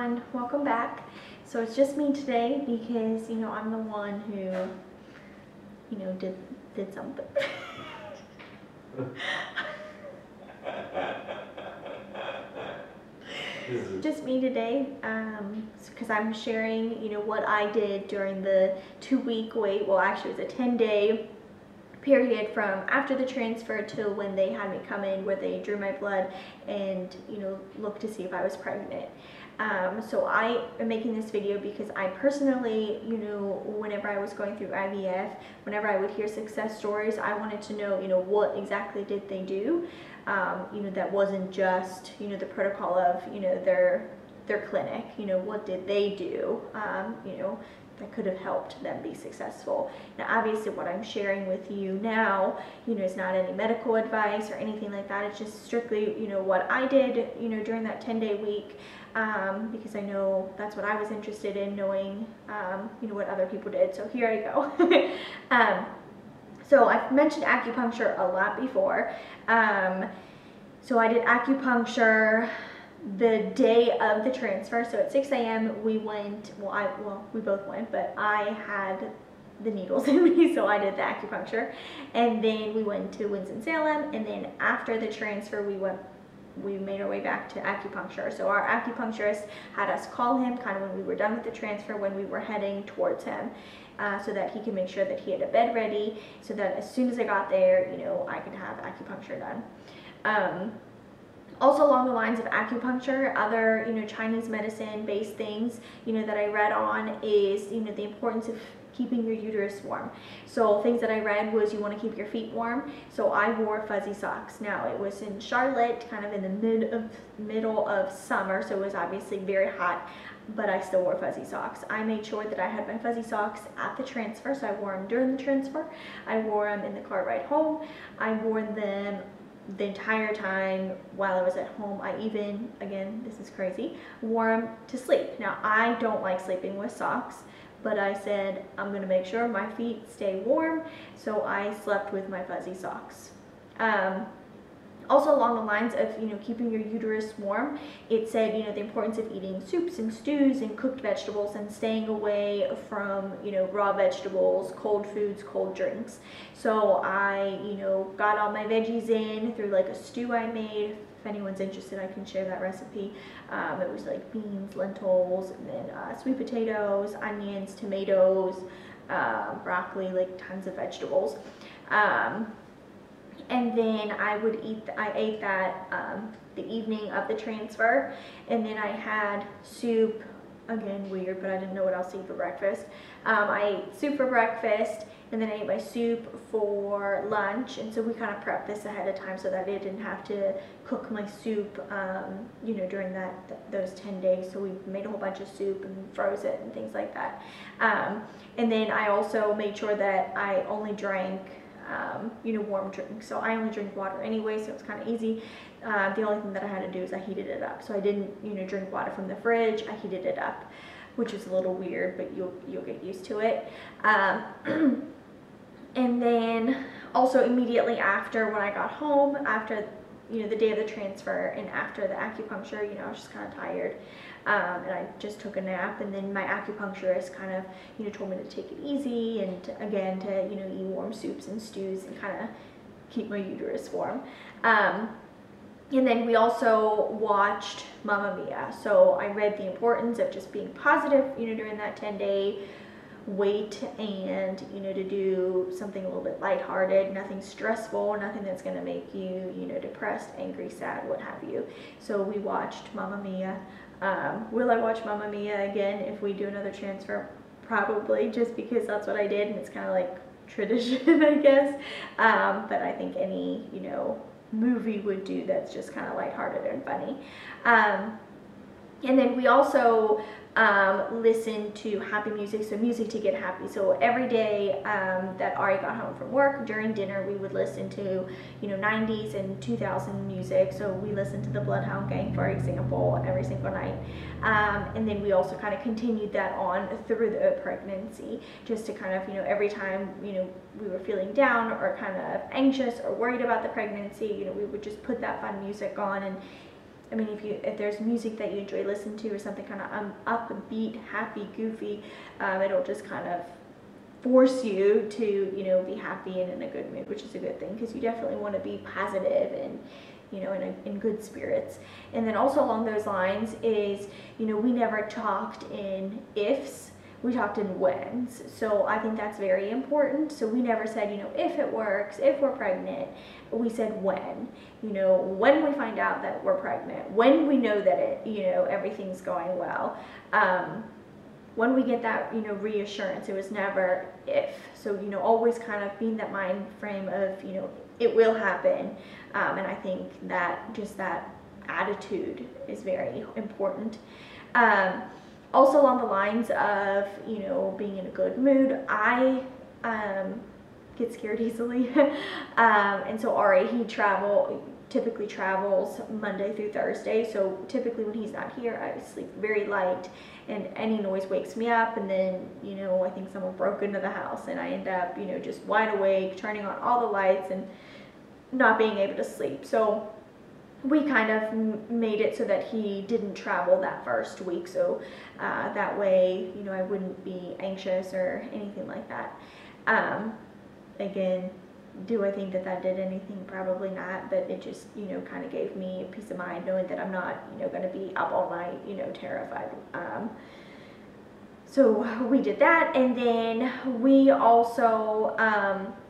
everyone, welcome back. So it's just me today because I'm the one who did something. Just me today because I'm sharing what I did during the 2-week wait. Well, actually it was a 10-day period from after the transfer till when they had me come in, where they drew my blood and look to see if I was pregnant. So I am making this video because I personally, whenever I was going through IVF, whenever I would hear success stories, I wanted to know, what exactly did they do, that wasn't just, the protocol of, their clinic, what did they do, that could have helped them be successful. Now, obviously, what I'm sharing with you now, is not any medical advice or anything like that. It's just strictly, what I did, during that 10-day week, because I know that's what I was interested in, knowing, what other people did. So here I go. So I've mentioned acupuncture a lot before. So I did acupuncture the day of the transfer. So at 6 a.m. we went, we both went, but I had the needles in me, so I did the acupuncture. And then we went to Winston-Salem, and then after the transfer we made our way back to acupuncture. So our acupuncturist had us call him kind of when we were done with the transfer, when we were heading towards him, so that he could make sure that he had a bed ready, so that as soon as I got there, I could have acupuncture done. Also along the lines of acupuncture, other, Chinese medicine based things, that I read on is, the importance of keeping your uterus warm. So things that I read was you want to keep your feet warm. So I wore fuzzy socks. Now it was in Charlotte, kind of in the middle of summer, so it was obviously very hot, but I still wore fuzzy socks. I made sure that I had my fuzzy socks at the transfer, so I wore them during the transfer. I wore them in the car ride home. I wore them the entire time while I was at home. I even, again, this is crazy, wore them to sleep. Now, I don't like sleeping with socks, but I said I'm going to make sure my feet stay warm, so I slept with my fuzzy socks. Also along the lines of, keeping your uterus warm, it said, the importance of eating soups and stews and cooked vegetables and staying away from, raw vegetables, cold foods, cold drinks. So I, got all my veggies in through like a stew I made. If anyone's interested, I can share that recipe. It was like beans, lentils, and then sweet potatoes, onions, tomatoes, broccoli, like tons of vegetables. And then I ate that the evening of the transfer, and then I had soup. Again, weird, but I didn't know what else to eat for breakfast. I ate soup for breakfast, and then I ate my soup for lunch. And so we kind of prepped this ahead of time so that I didn't have to cook my soup, during those 10 days. So we made a whole bunch of soup and froze it and things like that. And then I also made sure that I only drank warm drinks. So I only drink water anyway, so it's kind of easy. The only thing that I had to do is I heated it up. So I didn't, drink water from the fridge. I heated it up, which is a little weird, but you'll get used to it. And then also immediately after, when I got home, after the day of the transfer and after the acupuncture, I was just kind of tired. And I just took a nap, and then my acupuncturist kind of, told me to take it easy, and again to, eat warm soups and stews and kind of keep my uterus warm. And then we also watched Mamma Mia. So I read the importance of just being positive, during that 10-day wait, and to do something a little bit lighthearted, nothing stressful, nothing that's going to make you depressed, angry, sad, what have you. So we watched Mamma Mia. Will I watch Mamma Mia again if we do another transfer? Probably, just because that's what I did, and it's kind of like tradition, I guess. But I think any movie would do that's just kind of lighthearted and funny. And then we also listen to happy music, so music to get happy. So every day that Ari got home from work, during dinner, we would listen to 90s and 2000 music. So we listened to the Bloodhound Gang, for example, every single night. And then we also kind of continued that on through the pregnancy, just to kind of, every time, we were feeling down or kind of anxious or worried about the pregnancy, we would just put that fun music on, and I mean, if there's music that you enjoy listening to or something kind of upbeat, happy, goofy, it'll just kind of force you to, you know, be happy and in a good mood, which is a good thing, because you definitely want to be positive and, you know, in good spirits. And then also along those lines is, you know, we never talked in ifs, we talked in whens. So I think that's very important. So we never said, you know, if it works, if we're pregnant. We said when, you know, when we find out that we're pregnant, when we know that it, you know, everything's going well. When we get that, you know, reassurance. It was never if. So, you know, always kind of being that mind frame of, you know, it will happen. And I think that just that attitude is very important. Also along the lines of, you know, being in a good mood, I get scared easily. And so Ari, he typically travels Monday through Thursday. So typically when he's not here, I sleep very light, and any noise wakes me up, and then, you know, I think someone broke into the house, and I end up, you know, just wide awake, turning on all the lights and not being able to sleep. So we kind of made it so that he didn't travel that first week, so that way, you know, I wouldn't be anxious or anything like that. Again, do I think that did anything? Probably not, but it just, you know, kind of gave me peace of mind knowing that I'm not, you know, going to be up all night, you know, terrified. So we did that, and then we also,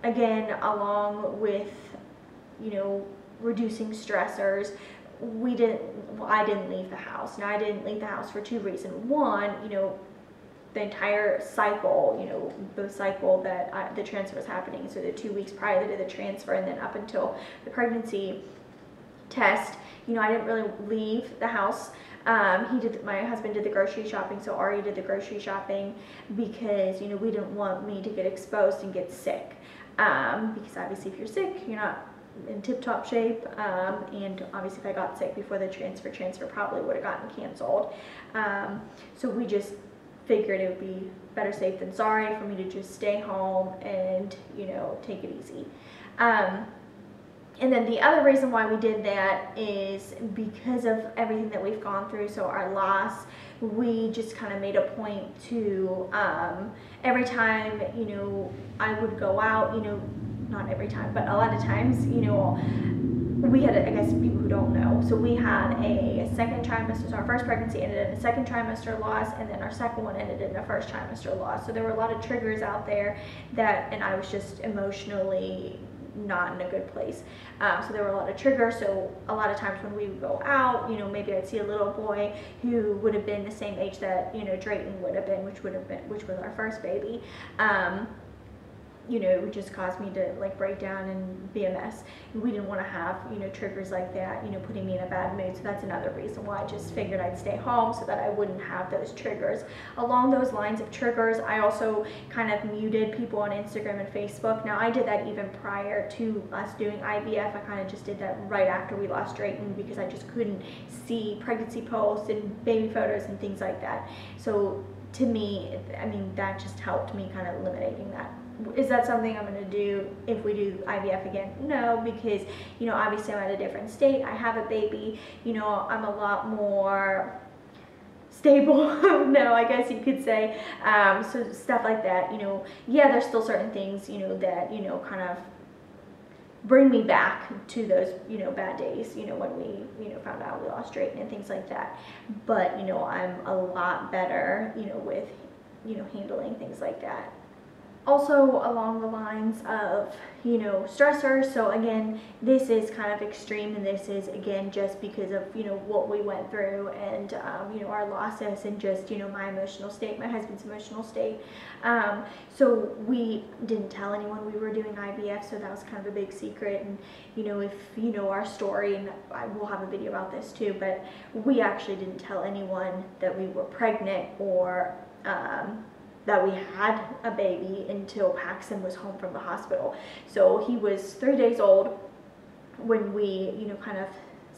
again, along with, you know, reducing stressors, I didn't leave the house. Now, I didn't leave the house for two reasons. One, you know, the entire cycle, you know, the cycle that the transfer was happening, so the 2 weeks prior to the transfer and then up until the pregnancy test, you know, I didn't really leave the house. My husband did the grocery shopping, so Ari did the grocery shopping, because, you know, we didn't want me to get exposed and get sick, because obviously if you're sick, you're not in tip-top shape, and obviously if I got sick before the transfer probably would have gotten canceled. So we just figured it would be better safe than sorry for me to just stay home and, you know, take it easy. And then the other reason why we did that is because of everything that we've gone through. So our loss, we just kind of made a point to, every time, you know, I would go out, you know, not every time, but a lot of times, you know, we had, I guess people who don't know, so we had a second trimester, so our first pregnancy ended in a second trimester loss, and then our second one ended in a first trimester loss. So there were a lot of triggers out there and I was just emotionally not in a good place. So there were a lot of triggers. So a lot of times when we would go out, you know, maybe I'd see a little boy who would have been the same age that, you know, Drayton would have been, which was our first baby. You know, it would just cause me to like break down and be a mess. And we didn't want to have, you know, triggers like that, you know, putting me in a bad mood. So that's another reason why I just figured I'd stay home so that I wouldn't have those triggers. Along those lines of triggers, I also kind of muted people on Instagram and Facebook. Now, I did that even prior to us doing IVF. I kind of just did that right after we lost Drayton, because I just couldn't see pregnancy posts and baby photos and things like that. So to me, I mean, that just helped me kind of eliminating that. Is that something I'm going to do if we do IVF again? No, because, you know, obviously I'm at a different state. I have a baby, you know, I'm a lot more stable now, I guess you could say. So stuff like that, you know, yeah, there's still certain things, you know, that, you know, kind of bring me back to those, you know, bad days, you know, when we, you know, found out we lost Drayton and things like that. But, you know, I'm a lot better, you know, with, you know, handling things like that. Also along the lines of, you know, stressors. So again, this is kind of extreme, and this is again just because of, you know, what we went through and you know, our losses and just, you know, my emotional state, my husband's emotional state. So we didn't tell anyone we were doing IVF, so that was kind of a big secret. And, you know, if you know our story, and I will have a video about this too, but we actually didn't tell anyone that we were pregnant or that we had a baby until Paxton was home from the hospital. So he was 3 days old when we, you know, kind of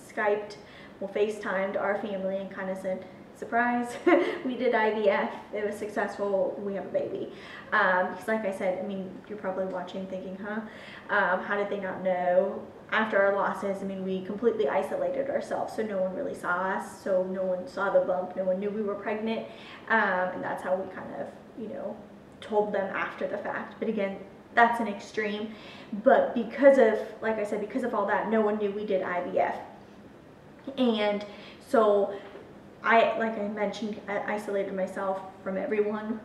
Skyped, well, FaceTimed our family and kind of said, surprise, we did IVF, it was successful, we have a baby. Because like I said, I mean, you're probably watching thinking, huh, how did they not know? after our losses, I mean, we completely isolated ourselves, so no one really saw us, so no one saw the bump, no one knew we were pregnant, and that's how we kind of, you know, told them after the fact. But again, that's an extreme. But because of, like I said, because of all that, no one knew we did IVF. And so like I mentioned, I isolated myself from everyone.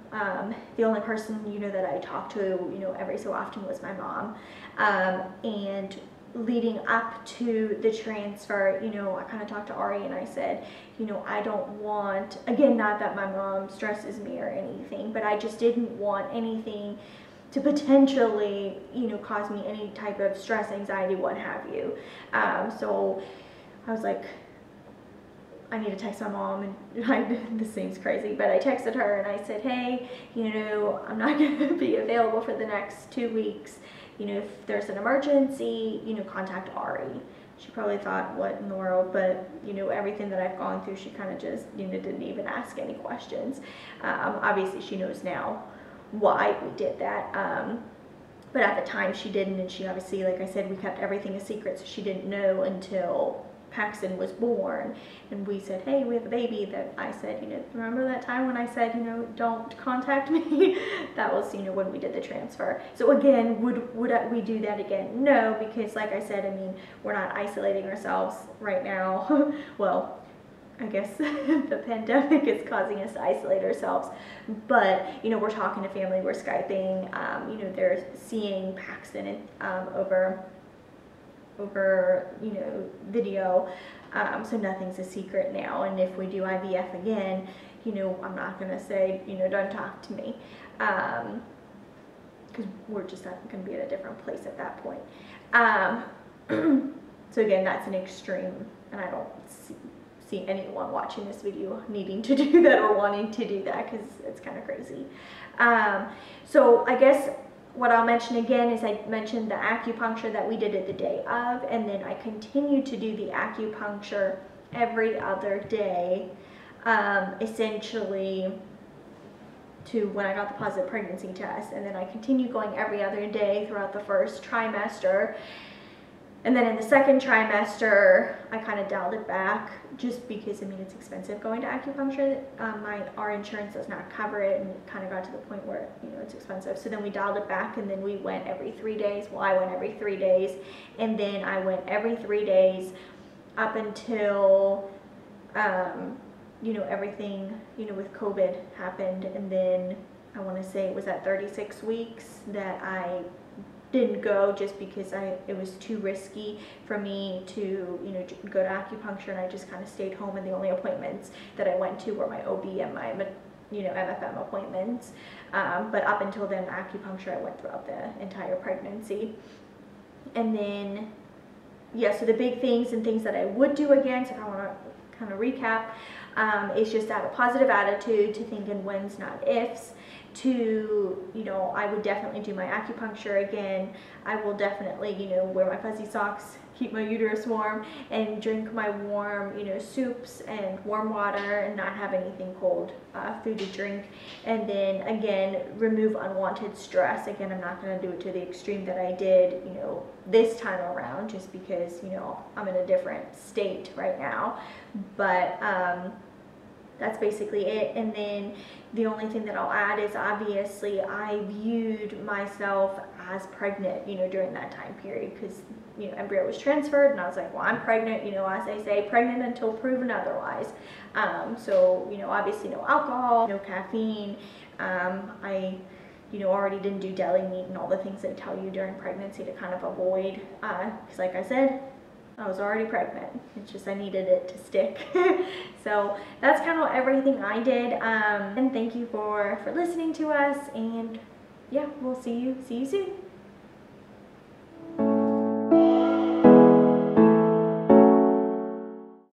The only person, you know, that I talked to, you know, every so often was my mom. And leading up to the transfer, you know, I kind of talked to Ari and I said, you know, I don't want, again, not that my mom stresses me or anything, but I just didn't want anything to potentially, you know, cause me any type of stress, anxiety, what have you. So I was like, I need to text my mom, and this seems crazy, but I texted her and I said, hey, you know, I'm not going to be available for the next 2 weeks. You know, if there's an emergency, you know, contact Ari. She probably thought, what in the world? But, you know, everything that I've gone through, she kind of just, you know, didn't even ask any questions. Obviously, she knows now why we did that. But at the time, she didn't, and she obviously, like I said, we kept everything a secret, so she didn't know until Paxton was born, and we said, hey, we have a baby. That I said, you know, remember that time when I said, you know, don't contact me? That was, you know, when we did the transfer. So again, would we do that again? No, because like I said, I mean, we're not isolating ourselves right now. Well, I guess the pandemic is causing us to isolate ourselves, but, you know, we're talking to family, we're Skyping, you know, they're seeing Paxton over, you know, video, so nothing's a secret now. And if we do IVF again, you know, I'm not going to say, you know, don't talk to me, because we're just going to be at a different place at that point. So again, that's an extreme, and I don't see anyone watching this video needing to do that or wanting to do that, because it's kind of crazy. So I guess what I'll mention again is I mentioned the acupuncture that we did it the day of, and then I continued to do the acupuncture every other day, essentially to when I got the positive pregnancy test. And then I continued going every other day throughout the first trimester. And then in the second trimester, I kind of dialed it back, just because, I mean, it's expensive going to acupuncture. Our insurance does not cover it, and it kind of got to the point where, you know, it's expensive. So then we dialed it back, and then we went every 3 days. Well, I went every 3 days, and then I went every 3 days up until, you know, everything, you know, with COVID happened. And then I want to say it was at 36 weeks that I didn't go, just because it was too risky for me to, you know, go to acupuncture, and I just kind of stayed home, and the only appointments that I went to were my OB and my, you know, MFM appointments. But up until then, acupuncture I went throughout the entire pregnancy. And then, yeah, so the big things and things that I would do again, so I want to kind of recap, is just to have a positive attitude, to think in whens, not ifs, to, you know, I would definitely do my acupuncture again. I will definitely, you know, wear my fuzzy socks, keep my uterus warm, and drink my warm, you know, soups and warm water, and not have anything cold food to drink. And then again, remove unwanted stress. Again, I'm not going to do it to the extreme that I did, you know, this time around, just because, you know, I'm in a different state right now. But that's basically it. And then the only thing that I'll add is, obviously, I viewed myself as pregnant, you know, during that time period, because, you know, embryo was transferred, and I was like, well, I'm pregnant, you know, as they say, pregnant until proven otherwise. So, you know, obviously no alcohol, no caffeine. I, you know, already didn't do deli meat and all the things they tell you during pregnancy to kind of avoid, because like I said, I was already pregnant. It's just I needed it to stick. So that's kind of everything I did. And thank you for listening to us. And yeah, we'll see you soon.